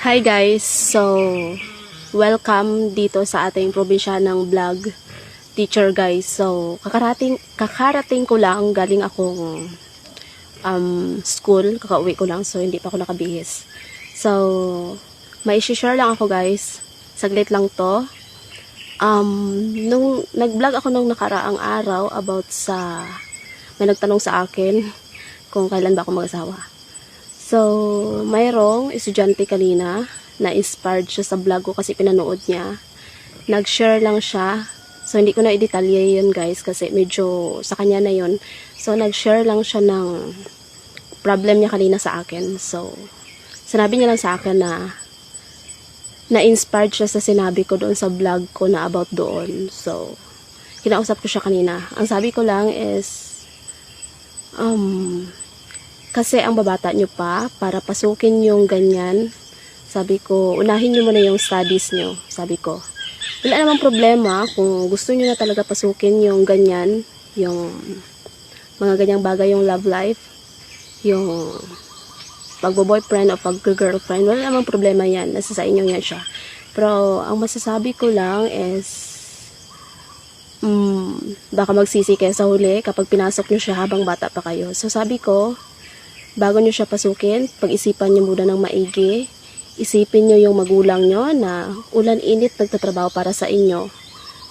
Hi guys! So, welcome dito sa ating probinsya ng vlog teacher guys. So, kakarating ko lang, galing akong school, kakauwi ko lang, so hindi pa ako nakabihis. So, may share lang ako guys, saglit lang to. Nung nag-vlog ako nung nakaraang araw about sa, may nagtanong sa akin kung kailan ba ako mag-asawa. So, mayroong estudyante kanina na inspired siya sa vlog ko kasi pinanood niya. Nag-share lang siya. So, hindi ko na i-detalye yun guys kasi medyo sa kanya na yun. So, nag-share lang siya ng problem niya kanina sa akin. So, sinabi niya lang sa akin na na-inspired siya sa sinabi ko doon sa vlog ko na about doon. So, kinausap ko siya kanina. Ang sabi ko lang is, kasi ang babata nyo pa, para pasukin yung ganyan, sabi ko, unahin nyo muna yung studies nyo, sabi ko. Wala namang problema kung gusto nyo na talaga pasukin yung ganyan, yung mga ganyang bagay, yung love life, yung pagbo-boyfriend o pag-girlfriend, wala namang problema yan, nasa sa inyo yan siya. Pero, ang masasabi ko lang is, baka magsisi kayo sa huli kapag pinasok nyo siya habang bata pa kayo. So, sabi ko, bago nyo siya pasukin, pag-isipan nyo muna ng maigi. Isipin nyo yung magulang nyo na ulan-init nagtatrabaho para sa inyo.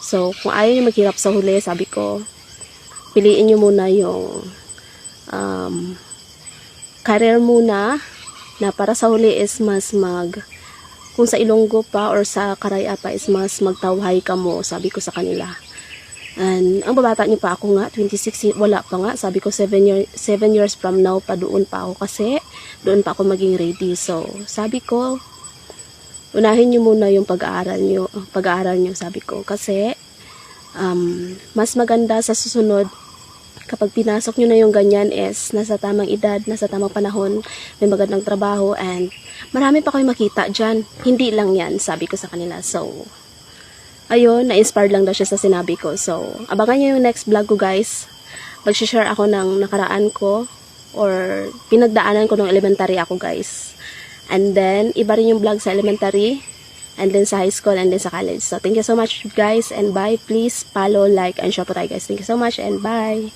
So, kung ayaw nyo maghirap sa huli, sabi ko, piliin nyo muna yung career muna na para sa huli is mas kung sa Ilonggo pa or sa Karaya pa is mas magtawhay ka mo, sabi ko sa kanila. And ang babata niyo pa ako nga, 26, wala pa nga. Sabi ko 7 years from now pa doon pa ako kasi doon pa ako maging ready. So, sabi ko, unahin niyo muna yung pag-aaral niyo, sabi ko. Kasi, mas maganda sa susunod, kapag pinasok niyo na yung ganyan is nasa tamang edad, nasa tamang panahon, may magandang trabaho, and marami pa kayo makita dyan. Hindi lang yan, sabi ko sa kanila. So, ayun, na-inspired lang daw siya sa sinabi ko. So, abangan niyo yung next vlog ko guys. Mag-share ako ng nakaraan ko or pinagdaanan ko ng elementary ako guys. And then, iba rin yung vlog sa elementary and then sa high school and then sa college. So, thank you so much guys and bye. Please follow, like, and share po tayo guys. Thank you so much and bye.